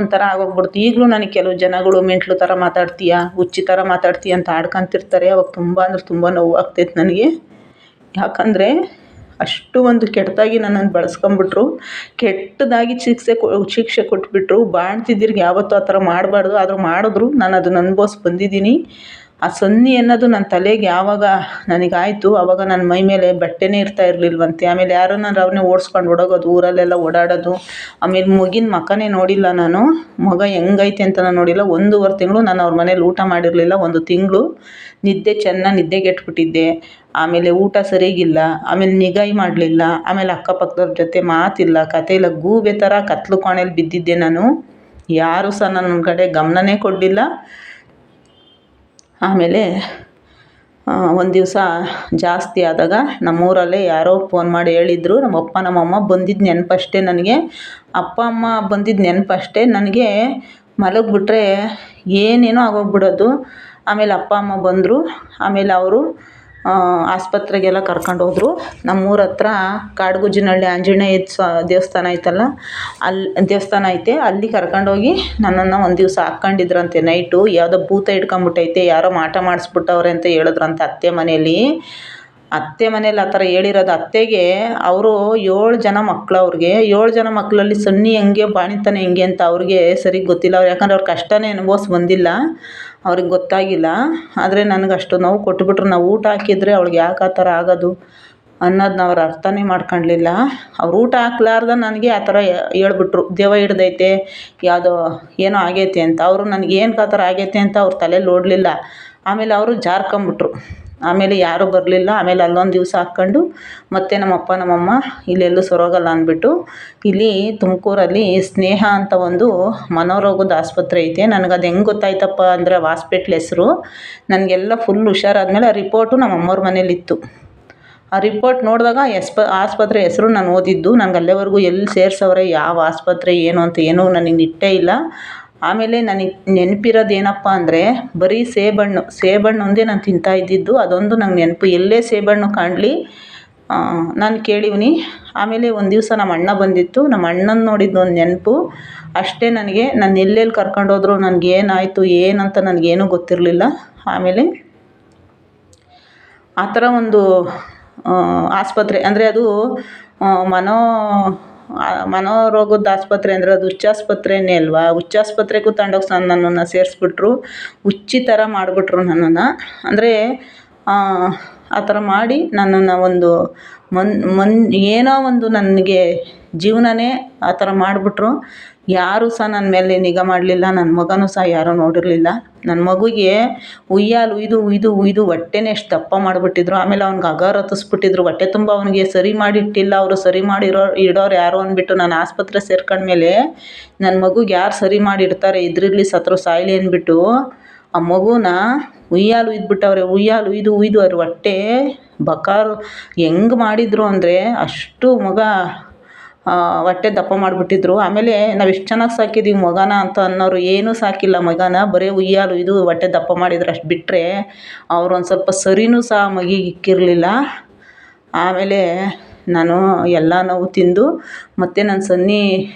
ಒಂಥರ ಆಗೋಗ್ಬಿಡ್ತು. ಈಗಲೂ ನನಗೆ ಕೆಲವು ಜನಗಳು ಮೆಂಟ್ಲು ಥರ ಮಾತಾಡ್ತೀಯಾ, ಹುಚ್ಚಿ ಥರ ಮಾತಾಡ್ತೀಯ ಅಂತ ಆಡ್ಕೊಂತಿರ್ತಾರೆ. ಅವಾಗ ತುಂಬ ಅಂದರೆ ತುಂಬ ನೋವು ಆಗ್ತೈತೆ ನನಗೆ. ಯಾಕಂದರೆ ಅಷ್ಟು ಒಂದು ಕೆಟ್ಟದಾಗಿ ನನ್ನನ್ನು ಬಳಸ್ಕೊಂಬಿಟ್ರು. ಕೆಟ್ಟದಾಗಿ ಶಿಕ್ಷೆ ಕೊಟ್ಬಿಟ್ರು. ಬಾಣ್ತಿದ್ದಿರ್ಗೆ ಯಾವತ್ತೂ ಆ ಥರ ಮಾಡಬಾರ್ದು, ಆದರೂ ಮಾಡಿದ್ರು. ನಾನು ಅದನ್ನು ಅನುಭವಿಸಿ ಬಂದಿದ್ದೀನಿ. ಆ ಸನ್ನಿ ಅನ್ನೋದು ನನ್ನ ತಲೆಗೆ ಯಾವಾಗ ನನಗಾಯಿತು, ಆವಾಗ ನನ್ನ ಮೈ ಮೇಲೆ ಬಟ್ಟೆನೇ ಇರ್ತಾ ಇರಲಿಲ್ವಂತೆ. ಆಮೇಲೆ ಯಾರನ್ನಾರು ಅವ್ರನ್ನೇ ಓಡಿಸ್ಕೊಂಡು ಓಡೋಗೋದು, ಊರಲ್ಲೆಲ್ಲ ಓಡಾಡೋದು. ಆಮೇಲೆ ಮಗಿನ ಮುಖನೇ ನೋಡಿಲ್ಲ ನಾನು. ಮಗ ಹೆಂಗೈತೆ ಅಂತ ನಾನು ನೋಡಿಲ್ಲ. 1.5 ತಿಂಗಳು ನಾನು ಅವ್ರ ಮನೇಲಿ ಊಟ ಮಾಡಿರಲಿಲ್ಲ. 1 ತಿಂಗಳು ಚೆನ್ನಾಗಿ ನಿದ್ದೆಗೆಟ್ಬಿಟ್ಟಿದ್ದೆ. ಆಮೇಲೆ ಊಟ ಸರಿಗಿಲ್ಲ. ಆಮೇಲೆ ನಿಗಾಯಿ ಮಾಡಲಿಲ್ಲ. ಆಮೇಲೆ ಅಕ್ಕಪಕ್ಕದವ್ರ ಜೊತೆ ಮಾತಿಲ್ಲ, ಕತೆ ಇಲ್ಲ. ಗೂಬೆ ಥರ ಕತ್ಲು ಕೋಣೆಯಲ್ಲಿ ಬಿದ್ದಿದ್ದೆ ನಾನು. ಯಾರೂ ಸಹ ನನ್ನ ಕಡೆ ಗಮನನೇ ಕೊಡಲಿಲ್ಲ. ಆಮೇಲೆ ಒಂದು ದಿವಸ ಜಾಸ್ತಿ ಆದಾಗ ನಮ್ಮೂರಲ್ಲೇ ಯಾರೋ ಫೋನ್ ಮಾಡಿ ಹೇಳಿದ್ರು. ನಮ್ಮಪ್ಪ ನಮ್ಮಮ್ಮ ಬಂದಿದ್ದು ನೆನಪಷ್ಟೇ ನನಗೆ. ಅಪ್ಪ ಅಮ್ಮ ಬಂದಿದ್ದು ನೆನಪಷ್ಟೇ ನನಗೆ. ಮಲಗಿಬಿಟ್ರೆ ಏನೇನೋ ಆಗೋಗ್ಬಿಡೋದು. ಆಮೇಲೆ ಅಪ್ಪ ಅಮ್ಮ ಬಂದರು. ಆಮೇಲೆ ಅವರು ಆಸ್ಪತ್ರೆಗೆಲ್ಲ ಕರ್ಕೊಂಡೋದ್ರು. ನಮ್ಮೂರ ಹತ್ರ ಕಾಡ್ಗುಜ್ಜಿನಹಳ್ಳಿ ಆಂಜನೇಯ ದೇವಸ್ಥಾನ ಐತಲ್ಲ, ದೇವಸ್ಥಾನ ಐತೆ. ಅಲ್ಲಿ ಕರ್ಕೊಂಡೋಗಿ ನನ್ನನ್ನು ಒಂದು ದಿವಸ ಹಾಕ್ಕೊಂಡಿದ್ರಂತೆ ನೈಟು. ಯಾವುದೋ ಭೂತ ಹಿಡ್ಕೊಂಬಿಟ್ಟೈತೆ, ಯಾರೋ ಮಾಟ ಮಾಡಿಸ್ಬಿಟ್ಟವ್ರೆ ಅಂತ ಹೇಳಿದ್ರಂತೆ ಅತ್ತೆ ಮನೇಲಿ. ಅತ್ತೆ ಮನೇಲಿ ಆ ಥರ ಹೇಳಿರೋದು. ಅತ್ತೆಗೆ ಅವರು 7 ಜನ ಮಕ್ಕಳು. ಅವ್ರಿಗೆ 7 ಜನ ಮಕ್ಕಳಲ್ಲಿ ಸನ್ನಿ ಹೆಂಗೆ, ಬಾಣಿತನ ಹೆಂಗೆ ಅಂತ ಅವ್ರಿಗೆ ಸರಿಗೆ ಗೊತ್ತಿಲ್ಲ. ಅವ್ರು ಯಾಕಂದ್ರೆ ಅವ್ರು ಕಷ್ಟನೇ ಅನುಭವಿಸಿ ಬಂದಿಲ್ಲ, ಅವ್ರಿಗೆ ಗೊತ್ತಾಗಿಲ್ಲ. ಆದರೆ ನನಗೆ ಅಷ್ಟು ನೋವು ಕೊಟ್ಬಿಟ್ರು. ನಾವು ಊಟ ಹಾಕಿದರೆ ಅವ್ಳಿಗೆ ಯಾಕೆ ಆ ಥರ ಆಗೋದು ಅನ್ನೋದನ್ನ ಅವ್ರು ಅರ್ಥನೇ ಮಾಡ್ಕೊಳ್ಲಿಲ್ಲ. ಅವ್ರು ಊಟ ಹಾಕ್ಲಾರ್ದ ನನಗೆ ಆ ಥರ ಹೇಳ್ಬಿಟ್ರು, ದೆವ್ವ ಹಿಡ್ದೈತೆ, ಯಾವುದೋ ಏನೋ ಆಗೈತೆ ಅಂತ. ಅವರು ನನಗೆ ಏನಕ್ಕೆ ಆ ಥರ ಆಗೈತೆ ಅಂತ ಅವ್ರ ತಲೆಯಲ್ಲಿ ಓಡಲಿಲ್ಲ. ಆಮೇಲೆ ಅವರು ಜಾರ್ಕೊಂಬಿಟ್ರು. ಆಮೇಲೆ ಯಾರೂ ಬರಲಿಲ್ಲ. ಆಮೇಲೆ ಅಲ್ಲೊಂದು ದಿವಸ ಹಾಕ್ಕೊಂಡು ಮತ್ತೆ ನಮ್ಮಪ್ಪ ನಮ್ಮಮ್ಮ ಇಲ್ಲೆಲ್ಲೂ ಸರೋಗಲ್ಲ ಅಂದ್ಬಿಟ್ಟು ಇಲ್ಲಿ ತುಮಕೂರಲ್ಲಿ ಸ್ನೇಹ ಅಂತ ಒಂದು ಮನೋರೋಗದ ಆಸ್ಪತ್ರೆ ಐತೆ. ನನಗದು ಹೆಂಗೆ ಗೊತ್ತಾಯ್ತಪ್ಪ ಅಂದರೆ ಹಾಸ್ಪಿಟ್ಲ್ ಹೆಸರು. ನನಗೆಲ್ಲ ಫುಲ್ ಹುಷಾರಾದ್ಮೇಲೆ ಆ ರಿಪೋರ್ಟು ನಮ್ಮ ಅಮ್ಮವ್ರ ಮನೇಲಿತ್ತು. ಆ ರಿಪೋರ್ಟ್ ನೋಡಿದಾಗ ಆಸ್ಪತ್ರೆ ಹೆಸರು ನಾನು ಓದಿದ್ದು. ನನಗೆ ಅಲ್ಲಿವರೆಗೂ ಎಲ್ಲಿ ಸೇರಿಸವ್ರೆ, ಯಾವ ಆಸ್ಪತ್ರೆ ಏನು ಅಂತ ಏನೂ ನನಗೆ ನಿಟ್ಟೇ ಇಲ್ಲ. ಆಮೇಲೆ ನನಗೆ ನೆನಪಿರೋದು ಏನಪ್ಪ ಅಂದರೆ ಬರೀ ಸೇಬಣ್ಣು ಒಂದೇ ನಾನು ತಿಂತಾ ಇದ್ದಿದ್ದು. ಅದೊಂದು ನಂಗೆ ನೆನಪು. ಎಲ್ಲೇ ಸೇಬಣ್ಣು ಕಾಣಲಿ ನಾನು ಕೇಳಿವ್ನಿ. ಆಮೇಲೆ ಒಂದು ದಿವಸ ನಮ್ಮ ಅಣ್ಣ ಬಂದಿತ್ತು. ನಮ್ಮ ಅಣ್ಣನ ನೋಡಿದ್ದು ಒಂದು ನೆನಪು ಅಷ್ಟೇ ನನಗೆ. ನಾನು ಎಲ್ಲೆಲ್ಲಿ ಕರ್ಕೊಂಡೋದ್ರು, ನನಗೇನಾಯಿತು ಏನಂತ ನನಗೇನೂ ಗೊತ್ತಿರಲಿಲ್ಲ. ಆಮೇಲೆ ಆ ಥರ ಒಂದು ಆಸ್ಪತ್ರೆ ಅಂದರೆ ಅದು ಮನೋರೋಗದ ಆಸ್ಪತ್ರೆ ಅಂದರೆ ಅದು ಹುಚ್ಚಾಸ್ಪತ್ರೆಯೇ ಅಲ್ವಾ. ಹುಚ್ಚಾಸ್ಪತ್ರೆಗೂ ತಗೊಂಡೋಗಿ ನನ್ನನ್ನು ಸೇರಿಸ್ಬಿಟ್ರು. ಹುಚ್ಚಿ ಥರ ಮಾಡಿಬಿಟ್ರು ನನ್ನನ್ನು. ಅಂದರೆ ಆ ಥರ ಮಾಡಿ ನನ್ನನ್ನು ಒಂದು ಏನೋ ಒಂದು ನನಗೆ ಜೀವನನೇ ಆ ಥರ ಮಾಡಿಬಿಟ್ರು. ಯಾರೂ ಸಹ ನನ್ನ ಮೇಲೆ ನಿಗಾ ಮಾಡಲಿಲ್ಲ. ನನ್ನ ಮಗನೂ ಸಹ ಯಾರೂ ನೋಡಿರಲಿಲ್ಲ. ನನ್ನ ಮಗುಗೆ ಉಯ್ಯಾಲು ಉಯ್ದು ಹೊಟ್ಟೆನೇ ಎಷ್ಟು ದಪ್ಪ ಮಾಡಿಬಿಟ್ಟಿದ್ರು. ಆಮೇಲೆ ಅವ್ನಿಗೆ ಹಗರ್ ಹತ್ತಿಸ್ಬಿಟ್ಟಿದ್ರು. ಹೊಟ್ಟೆ ತುಂಬ ಅವನಿಗೆ ಸರಿ ಮಾಡಿಟ್ಟಿಲ್ಲ ಅವರು. ಸರಿ ಇಡೋರು ಯಾರು ಅಂದ್ಬಿಟ್ಟು ನಾನು ಆಸ್ಪತ್ರೆ ಸೇರ್ಕೊಂಡ್ಮೇಲೆ ನನ್ನ ಮಗುಗೆ ಯಾರು ಸರಿ ಮಾಡಿ ಇಡ್ತಾರೆ, ಇದ್ರಿರ್ಲಿ ಸತ್ರು ಸಾಯಲಿ ಅಂದ್ಬಿಟ್ಟು ಆ ಮಗುನ ಉಯ್ಯಾಲು ಉಯ್ದುಬಿಟ್ಟವ್ರೆ. ಉಯ್ಯಾಲು ಉಯ್ದು ಅವ್ರ ಹೊಟ್ಟೆ ಬಕಾರು ಹೆಂಗೆ ಮಾಡಿದರು ಅಂದರೆ ಅಷ್ಟು ಮಗ ಹೊಟ್ಟೆ ದಪ್ಪ ಮಾಡಿಬಿಟ್ಟಿದ್ರು. ಆಮೇಲೆ ನಾವು ಎಷ್ಟು ಚೆನ್ನಾಗಿ ಸಾಕಿದ್ದೀವಿ ಮಗನ ಅಂತ ಅನ್ನೋರು ಏನೂ ಸಾಕಿಲ್ಲ ಮಗನ. ಬರೀ ಉಯ್ಯಾಲು ಹೊಟ್ಟೆ ದಪ್ಪ ಮಾಡಿದ್ರು ಅಷ್ಟು ಬಿಟ್ಟರೆ ಅವ್ರು ಒಂದು ಸ್ವಲ್ಪ ಸರಿನೂ ಸಹ ಮಗಿಗೆ ಇಕ್ಕಿರಲಿಲ್ಲ. ಆಮೇಲೆ ನಾನು ಎಲ್ಲ ನೋವು ತಿಂದು ಮತ್ತು ನನ್ನ ಸನ್ನಿ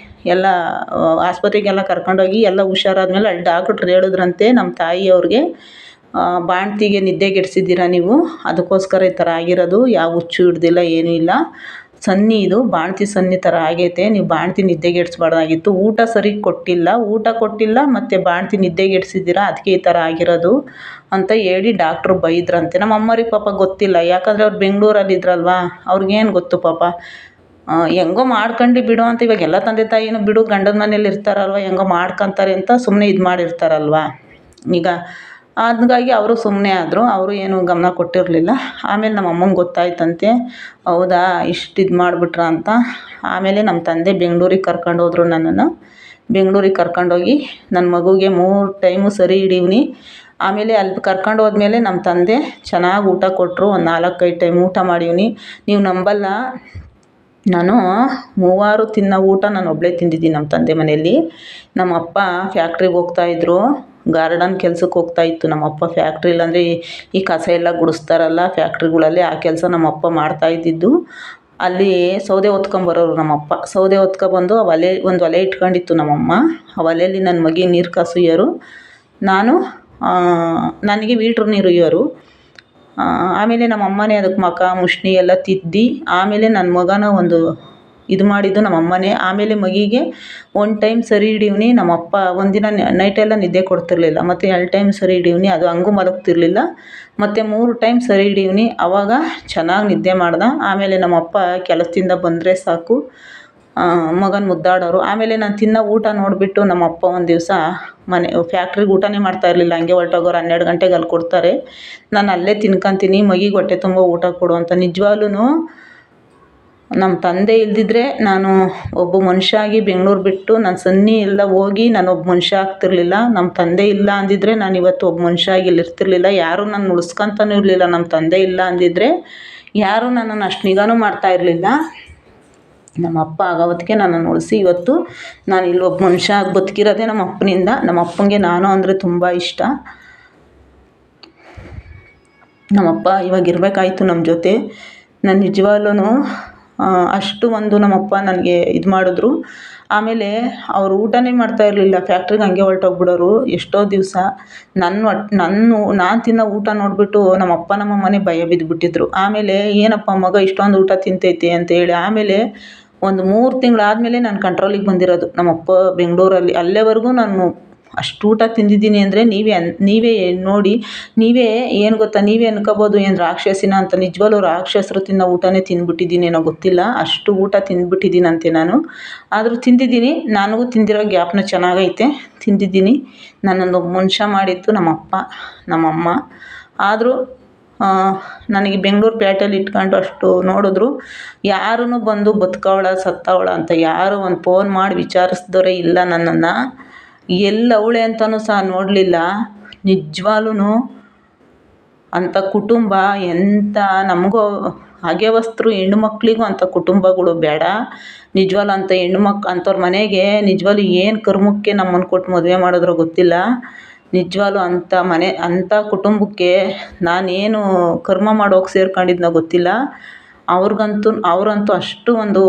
ಎಲ್ಲ ಆಸ್ಪತ್ರೆಗೆಲ್ಲ ಕರ್ಕೊಂಡೋಗಿ ಎಲ್ಲ ಹುಷಾರಾದ್ಮೇಲೆ ಅಲ್ಲಿ ಡಾಕ್ಟ್ರು ಹೇಳಿದ್ರಂತೆ ನಮ್ಮ ತಾಯಿಯವ್ರಿಗೆ, ಬಾಣ್ತಿಗೆ ನಿದ್ದೆಗೆಡಿಸಿದ್ದೀರಾ ನೀವು, ಅದಕ್ಕೋಸ್ಕರ ಈ ಥರ ಆಗಿರೋದು. ಯಾವ ಹುಚ್ಚು ಹಿಡ್ದಿಲ್ಲ, ಏನೂ ಇಲ್ಲ. ಸನ್ನಿ ಇದು ಬಾಣ್ತಿ ಸನ್ನಿ ಥರ ಆಗೈತೆ. ನೀವು ಬಾಣ್ತಿ ನಿದ್ದೆಗೆಡಿಸ್ಬಾರ್ದಾಗಿತ್ತು. ಊಟ ಕೊಟ್ಟಿಲ್ಲ ಮತ್ತು ಬಾಣ್ತಿ ನಿದ್ದೆಗೆಡಿಸಿದ್ದೀರಾ, ಅದಕ್ಕೆ ಈ ಥರ ಆಗಿರೋದು ಅಂತ ಹೇಳಿ ಡಾಕ್ಟ್ರು ಬೈದ್ರಂತೆ. ನಮ್ಮ ಅಮ್ಮವ್ರಿಗೆ ಪಾಪ ಗೊತ್ತಿಲ್ಲ. ಯಾಕಂದರೆ ಅವ್ರು ಬೆಂಗಳೂರಲ್ಲಿ ಇದ್ರಲ್ವ, ಅವ್ರಿಗೇನು ಗೊತ್ತು ಪಾಪ. ಹೆಂಗೋ ಮಾಡ್ಕೊಂಡು ಬಿಡು ಅಂತ. ಇವಾಗ ಎಲ್ಲ ತಂದೆ ತಾಯಿನೂ ಬಿಡು ಗಂಡನ ಮನೇಲಿ ಇರ್ತಾರಲ್ವ, ಹೆಂಗೋ ಮಾಡ್ಕೊತಾರೆ ಅಂತ ಸುಮ್ಮನೆ ಇದು ಮಾಡಿರ್ತಾರಲ್ವ. ಈಗ ಹಾಗಾಗಿ ಅವರು ಸುಮ್ಮನೆ ಆದರು. ಅವರು ಏನು ಗಮನ ಕೊಟ್ಟಿರಲಿಲ್ಲ. ಆಮೇಲೆ ನಮ್ಮ ಅಮ್ಮಂಗೆ ಗೊತ್ತಾಯ್ತಂತೆ, ಹೌದಾ ಇಷ್ಟು ಇದು ಮಾಡಿಬಿಟ್ರಾ ಅಂತ. ಆಮೇಲೆ ನಮ್ಮ ತಂದೆ ಬೆಂಗಳೂರಿಗೆ ಕರ್ಕೊಂಡೋದ್ರು ನನ್ನನ್ನು. ಬೆಂಗಳೂರಿಗೆ ಕರ್ಕೊಂಡೋಗಿ ನನ್ನ ಮಗುಗೆ 3 ಟೈಮು ಸರಿ ಹಿಡೀವ್ನಿ. ಆಮೇಲೆ ಅಲ್ಲಿ ಕರ್ಕೊಂಡು ಹೋದ್ಮೇಲೆ ನಮ್ಮ ತಂದೆ ಚೆನ್ನಾಗಿ ಊಟ ಕೊಟ್ಟರು. ಒಂದು 4-5 ಟೈಮ್ ಊಟ ಮಾಡೀವ್ನಿ. ನೀವು ನಂಬಲ್ಲ, ನಾನು 3 ತಿನ್ನೋ ಊಟ ನಾನು ಒಬ್ಬಳೇ ತಿಂದಿದ್ದೀನಿ ನಮ್ಮ ತಂದೆ ಮನೆಯಲ್ಲಿ. ನಮ್ಮ ಅಪ್ಪ ಫ್ಯಾಕ್ಟ್ರಿಗೆ ಹೋಗ್ತಾಯಿದ್ರು. ಗಾರ್ಡನ್ ಕೆಲ್ಸಕ್ಕೆ ಹೋಗ್ತಾಯಿತ್ತು ನಮ್ಮಪ್ಪ. ಫ್ಯಾಕ್ಟ್ರಿಲಿ ಅಂದರೆ ಈ ಕಸ ಎಲ್ಲ ಗುಡಿಸ್ತಾರಲ್ಲ ಫ್ಯಾಕ್ಟ್ರಿಗಳಲ್ಲಿ, ಆ ಕೆಲಸ ನಮ್ಮಪ್ಪ ಮಾಡ್ತಾಯಿದ್ದಿದ್ದು. ಅಲ್ಲಿ ಸೌದೆ ಹೊತ್ಕೊಂಬರೋರು ನಮ್ಮಪ್ಪ. ಸೌದೆ ಹೊತ್ಕೊಬಂದು ಒಂದು ಒಲೆ ಇಟ್ಕೊಂಡಿತ್ತು ನಮ್ಮಮ್ಮ. ಆ ಒಲೆಯಲ್ಲಿ ನನ್ನ ಮಗಿಗೆ ನೀರು ಕಾಸುಯ್ಯೋರು. ನನಗೆ ವೀಟ್ರ್ ನೀರು ಉಯ್ಯೋರು. ಆಮೇಲೆ ನಮ್ಮಮ್ಮನೇ ಅದಕ್ಕೆ ಮಖ ಮುಷ್ಣಿ ಎಲ್ಲ ತಿದ್ದಿ ಆಮೇಲೆ ನನ್ನ ಮಗನ ಒಂದು ಇದು ಮಾಡಿದ್ದು ನಮ್ಮಮ್ಮನೇ. ಆಮೇಲೆ ಮಗಿಗೆ 1 ಟೈಮ್ ಸರಿ ಹಿಡೀವ್ನಿ ನಮ್ಮಪ್ಪ. ಒಂದಿನ ನೈಟೆಲ್ಲ ನಿದ್ದೆ ಕೊಡ್ತಿರ್ಲಿಲ್ಲ. ಮತ್ತು 2 ಟೈಮ್ ಸರಿ ಹಿಡೀವ್ನಿ, ಅದು ಹಂಗೂ ಮಲಗ್ತಿರ್ಲಿಲ್ಲ. ಮತ್ತು 3 ಟೈಮ್ ಸರಿ ಹಿಡೀವ್ನಿ, ಆವಾಗ ಚೆನ್ನಾಗಿ ನಿದ್ದೆ ಮಾಡ್ದ. ಆಮೇಲೆ ನಮ್ಮಪ್ಪ ಕೆಲಸದಿಂದ ಬಂದರೆ ಸಾಕು ಮಗನ ಮುದ್ದಾಡೋರು. ಆಮೇಲೆ ನಾನು ತಿನ್ನೋ ಊಟ ನೋಡಿಬಿಟ್ಟು ನಮ್ಮಪ್ಪ ಒಂದು ದಿವಸ ಫ್ಯಾಕ್ಟ್ರಿಗೆ ಊಟನೇ ಮಾಡ್ತಾಯಿರಲಿಲ್ಲ. ಹಂಗೆ ಹೊರಟೋಗೋರು. 12 ಗಂಟೆಗೆ ಅಲ್ಲಿ ಕೊಡ್ತಾರೆ, ನಾನು ಅಲ್ಲೇ ತಿನ್ಕೊಂತೀನಿ, ಮಗಿಗೆ ಹೊಟ್ಟೆ ತುಂಬ ಊಟ ಕೊಡು ಅಂತ. ನಿಜವಾಗ್ಲೂ ನಮ್ಮ ತಂದೆ ಇಲ್ದಿದ್ರೆ ನಾನು ಒಬ್ಬ ಮನುಷ್ಯ ಆಗಿ ಬೆಂಗಳೂರು ಬಿಟ್ಟು ನಾನು ಸನ್ನಿ ಎಲ್ಲ ಹೋಗಿ ನಾನೊಬ್ಬ ಮನುಷ್ಯ ಆಗ್ತಿರ್ಲಿಲ್ಲ. ನಮ್ಮ ತಂದೆ ಇಲ್ಲ ಅಂದಿದ್ರೆ ನಾನು ಇವತ್ತು ಒಬ್ಬ ಮನುಷ್ಯ ಆಗಿ ಇಲ್ಲಿರ್ತಿರ್ಲಿಲ್ಲ. ಯಾರೂ ನನ್ನ ಉಳಿಸ್ಕೊಂತನೂ ಇರಲಿಲ್ಲ. ನಮ್ಮ ತಂದೆ ಇಲ್ಲ ಅಂದಿದ್ರೆ ಯಾರೂ ನನ್ನನ್ನು ಅಷ್ಟು ನಿಗಾನೂ ಮಾಡ್ತಾಯಿರಲಿಲ್ಲ. ನಮ್ಮ ಅಪ್ಪ ಆಗೋವತ್ತಿಗೆ ನನ್ನನ್ನು ಉಳಿಸಿ ಇವತ್ತು ನಾನು ಇಲ್ಲಿ ಒಬ್ಬ ಮನುಷ್ಯ ಆಗಿ ಬದುಕಿರೋದೇ ನಮ್ಮ ಅಪ್ಪನಿಂದ. ನಮ್ಮ ಅಪ್ಪನಿಗೆ ನಾನು ಅಂದರೆ ತುಂಬ ಇಷ್ಟ. ನಮ್ಮಪ್ಪ ಇವಾಗ ಇರಬೇಕಾಯ್ತು ನಮ್ಮ ಜೊತೆ. ನಾನು ನಿಜವಾಗ್ಲೂ ಅಷ್ಟು ಒಂದು ನಮ್ಮಪ್ಪ ನನಗೆ ಇದು ಮಾಡಿದ್ರು. ಆಮೇಲೆ ಅವರು ಊಟನೇ ಮಾಡ್ತಾಯಿರಲಿಲ್ಲ. ಫ್ಯಾಕ್ಟ್ರಿಗೆ ಹಂಗೆ ಹೊರಟೋಗ್ಬಿಡೋರು ಎಷ್ಟೋ ದಿವಸ. ನಾನು ತಿನ್ನೋ ಊಟ ನೋಡಿಬಿಟ್ಟು ನಮ್ಮಪ್ಪ ನಮ್ಮಮ್ಮನೇ ಭಯ ಬಿದ್ದುಬಿಟ್ಟಿದ್ರು. ಆಮೇಲೆ ಏನಪ್ಪ ಮಗ ಇಷ್ಟೊಂದು ಊಟ ತಿಂತೈತೆ ಅಂತೇಳಿ ಆಮೇಲೆ ಒಂದು 3 ತಿಂಗಳಾದಮೇಲೆ ನಾನು ಕಂಟ್ರೋಲಿಗೆ ಬಂದಿರೋದು. ನಮ್ಮಪ್ಪ ಬೆಂಗಳೂರಲ್ಲಿ ಅಲ್ಲಿವರೆಗೂ ನಾನು ಅಷ್ಟು ಊಟ ತಿಂದಿದ್ದೀನಿ ಅಂದರೆ ನೀವೇ ನೋಡಿ. ನೀವೇ ಏನು ಗೊತ್ತಾ, ನೀವೇ ಅನ್ಕೋಬೋದು ಏನು ರಾಕ್ಷಸಿನ ಅಂತ. ನಿಜವಾಗ್ಲೂ ರಾಕ್ಷಸರು ತಿನ್ನೋ ಊಟನೇ ತಿಂದ್ಬಿಟ್ಟಿದ್ದೀನಿ ಏನೋ ಗೊತ್ತಿಲ್ಲ, ಅಷ್ಟು ಊಟ ತಿಂದ್ಬಿಟ್ಟಿದ್ದೀನಂತೆ ನಾನು. ಆದರೂ ತಿಂದಿದ್ದೀನಿ. ನನಗೂ ತಿಂದಿರೋ ಜ್ಞಾಪನ ಚೆನ್ನಾಗೈತೆ. ತಿಂದಿದ್ದೀನಿ. ನನ್ನನ್ನು ಮನುಷ್ಯ ಮಾಡಿತ್ತು ನಮ್ಮಪ್ಪ ನಮ್ಮಮ್ಮ. ಆದರೂ ನನಗೆ ಬೆಂಗಳೂರು ಪೇಟೆಯಲ್ಲಿ ಇಟ್ಕೊಂಡು ಅಷ್ಟು ನೋಡಿದ್ರು. ಯಾರೂ ಬಂದು ಬದುಕವಳ ಸತ್ತವಳ ಅಂತ ಯಾರೂ ಒಂದು ಫೋನ್ ಮಾಡಿ ವಿಚಾರಿಸಿದವರೇ ಇಲ್ಲ ನನ್ನನ್ನು. ಎಲ್ಲವಳೆ ಅಂತಲೂ ಸಹ ನೋಡಲಿಲ್ಲ. ನಿಜವಾಗ್ಲೂ ಅಂಥ ಕುಟುಂಬ ಎಂಥ ನಮಗೂ ಅಗೆವಸ್ತ್ರು ಹೆಣ್ಣು ಮಕ್ಕಳಿಗೂ ಅಂಥ ಕುಟುಂಬಗಳು ಬೇಡ. ನಿಜವಾಗ್ಲೂ ಅಂಥ ಅಂಥವ್ರ ಮನೆಗೆ ನಿಜವಾಗ್ಲೂ ಏನು ಕರ್ಮಕ್ಕೆ ನಮ್ಮನ್ನು ಕೊಟ್ಟು ಮದುವೆ ಮಾಡಿದ್ರೋ ಗೊತ್ತಿಲ್ಲ. ನಿಜವಾಗ್ಲೂ ಅಂಥ ಕುಟುಂಬಕ್ಕೆ ನಾನೇನು ಕರ್ಮ ಮಾಡೋಕೆ ಸೇರ್ಕೊಂಡಿದ್ನೋ ಗೊತ್ತಿಲ್ಲ. ಅವರಂತೂ ಅಷ್ಟು ಒಂದು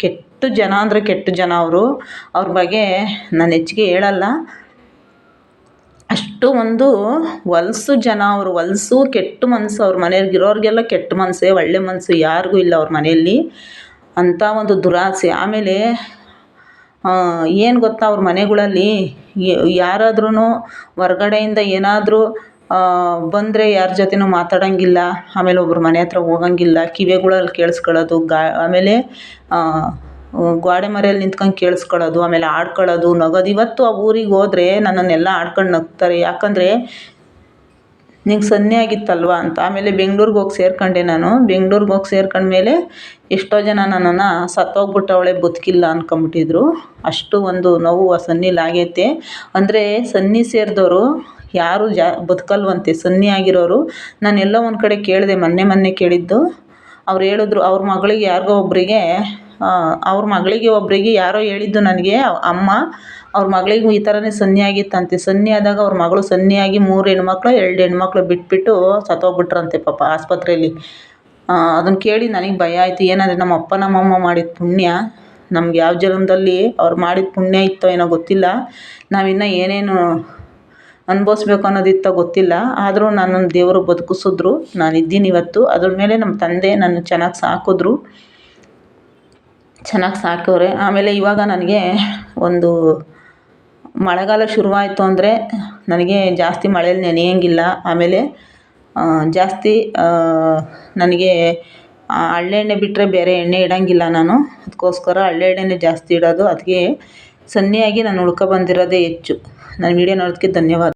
ಕೆಟ್ಟ ಜನ ಅಂದರೆ ಕೆಟ್ಟ ಜನ ಅವರು. ಅವ್ರ ಬಗ್ಗೆ ನಾನು ಹೆಚ್ಚಿಗೆ ಹೇಳಲ್ಲ. ಅಷ್ಟು ಒಂದು ಹೊಲಸು ಜನ ಅವರು. ಹೊಲಸು ಕೆಟ್ಟ ಮನಸ್ಸು. ಅವ್ರ ಮನೆಯಲ್ಲಿರೋರಿಗೆಲ್ಲ ಕೆಟ್ಟ ಮನಸ್ಸೇ, ಒಳ್ಳೆ ಮನಸ್ಸು ಯಾರಿಗೂ ಇಲ್ಲ ಅವ್ರ ಮನೆಯಲ್ಲಿ. ಅಂಥ ಒಂದು ದುರಾಸೆ. ಆಮೇಲೆ ಏನು ಗೊತ್ತಾ, ಅವ್ರ ಮನೆಗಳಲ್ಲಿ ಯಾರಾದ್ರೂ ಹೊರ್ಗಡೆಯಿಂದ ಏನಾದರೂ ಬಂದರೆ ಯಾರ ಜೊತೆನೂ ಮಾತಾಡೋಂಗಿಲ್ಲ. ಆಮೇಲೆ ಒಬ್ರ ಮನೆ ಹತ್ರ ಹೋಗೋಂಗಿಲ್ಲ. ಕಿವಿಗಳಲ್ಲಿ ಕೇಳಿಸ್ಕೊಳ್ಳೋದು. ಆಮೇಲೆ ಗೋಡೆ ಮರೆಯಲ್ಲಿ ನಿಂತ್ಕೊಂಡು ಕೇಳಿಸ್ಕೊಳ್ಳೋದು. ಆಮೇಲೆ ಆಡ್ಕೊಳ್ಳೋದು, ನಗೋದು. ಇವತ್ತು ಆ ಊರಿಗೆ ಹೋದರೆ ನನ್ನನ್ನೆಲ್ಲ ಆಡ್ಕೊಂಡು ನಗ್ತಾರೆ. ಯಾಕಂದರೆ ನಿಂಗೆ ಸನ್ನೆ ಆಗಿತ್ತಲ್ವ ಅಂತ. ಆಮೇಲೆ ಬೆಂಗ್ಳೂರಿಗೆ ಹೋಗಿ ಸೇರ್ಕೊಂಡೆ ನಾನು. ಬೆಂಗ್ಳೂರಿಗೆ ಹೋಗಿ ಸೇರ್ಕೊಂಡ್ಮೇಲೆ ಎಷ್ಟೋ ಜನ ನನ್ನನ್ನು ಸತ್ತೋಗ್ಬಿಟ್ಟವಳೆ ಬದುಕಿಲ್ಲ ಅಂದ್ಕೊಂಬಿಟ್ಟಿದ್ರು. ಅಷ್ಟು ಒಂದು ನೋವು ಆ ಸನ್ನಿಲಾಗೈತೆ. ಅಂದರೆ ಸನ್ನಿ ಸೇರಿದವರು ಯಾರೂ ಬದುಕಲ್ವಂತೆ. ಸನ್ನಿ ಆಗಿರೋರು ನಾನೆಲ್ಲೋ ಒಂದು ಕಡೆ ಕೇಳಿದೆ, ಮೊನ್ನೆ ಕೇಳಿದ್ದು. ಅವ್ರು ಹೇಳಿದ್ರು ಅವ್ರ ಮಗಳಿಗೆ ಯಾರಿಗೋ ಒಬ್ಬರಿಗೆ ಯಾರೋ ಹೇಳಿದ್ದು ನನಗೆ ಅಮ್ಮ. ಅವ್ರ ಮಗಳಿಗೂ ಈ ಥರನೇ ಸನ್ನಿ ಆಗಿತ್ತಂತೆ. ಸನ್ನಿ ಆದಾಗ ಅವ್ರ ಮಗಳು ಸನ್ನಿಯಾಗಿ 3 ಹೆಣ್ಮಕ್ಳು 2 ಹೆಣ್ಮಕ್ಳು ಬಿಟ್ಬಿಟ್ಟು ಸತ್ತೋಗ್ಬಿಟ್ರಂತೆ ಪಾಪ ಆಸ್ಪತ್ರೆಯಲ್ಲಿ. ಅದನ್ನು ಕೇಳಿ ನನಗೆ ಭಯ ಆಯಿತು. ಏನಂದರೆ ನಮ್ಮ ಅಪ್ಪ ನಮ್ಮಮ್ಮ ಮಾಡಿದ ಪುಣ್ಯ ನಮ್ಗೆ ಯಾವ ಜನ್ಮದಲ್ಲಿ ಅವ್ರು ಮಾಡಿದ ಪುಣ್ಯ ಇತ್ತೋ ಏನೋ ಗೊತ್ತಿಲ್ಲ. ನಾವಿನ್ನೂ ಏನೇನು ಅನುಭವಿಸ್ಬೇಕು ಅನ್ನೋದಿತ್ತೋ ಗೊತ್ತಿಲ್ಲ. ಆದರೂ ನನ್ನನ್ನು ದೇವರು ಬದುಕಿಸಿದ್ರು. ನಾನಿದ್ದೀನಿ ಇವತ್ತು. ಅದ್ರ ಮೇಲೆ ನಮ್ಮ ತಂದೆ ನನ್ನ ಚೆನ್ನಾಗಿ ಸಾಕವ್ರೆ. ಆಮೇಲೆ ಇವಾಗ ನನಗೆ ಒಂದು ಮಳೆಗಾಲ ಶುರುವಾಯಿತು ಅಂದರೆ ನನಗೆ ಜಾಸ್ತಿ ಮಳೇಲಿ ನೆನೆಯೋಂಗಿಲ್ಲ. ಆಮೇಲೆ ಜಾಸ್ತಿ ನನಗೆ ಹಳ್ಳೆಣ್ಣೆ ಬಿಟ್ಟರೆ ಬೇರೆ ಎಣ್ಣೆ ಇಡೋಂಗಿಲ್ಲ ನಾನು. ಅದಕ್ಕೋಸ್ಕರ ಹಳ್ಳೆಣ್ಣೆನೇ ಜಾಸ್ತಿ ಇಡೋದು. ಅದಕ್ಕೆ ಸನ್ನಿಯಾಗಿ ನಾನು ಬಂದಿರೋದೇ ಹೆಚ್ಚು. ನನ್ನ ವೀಡಿಯೋ ನೋಡೋದಕ್ಕೆ ಧನ್ಯವಾದ.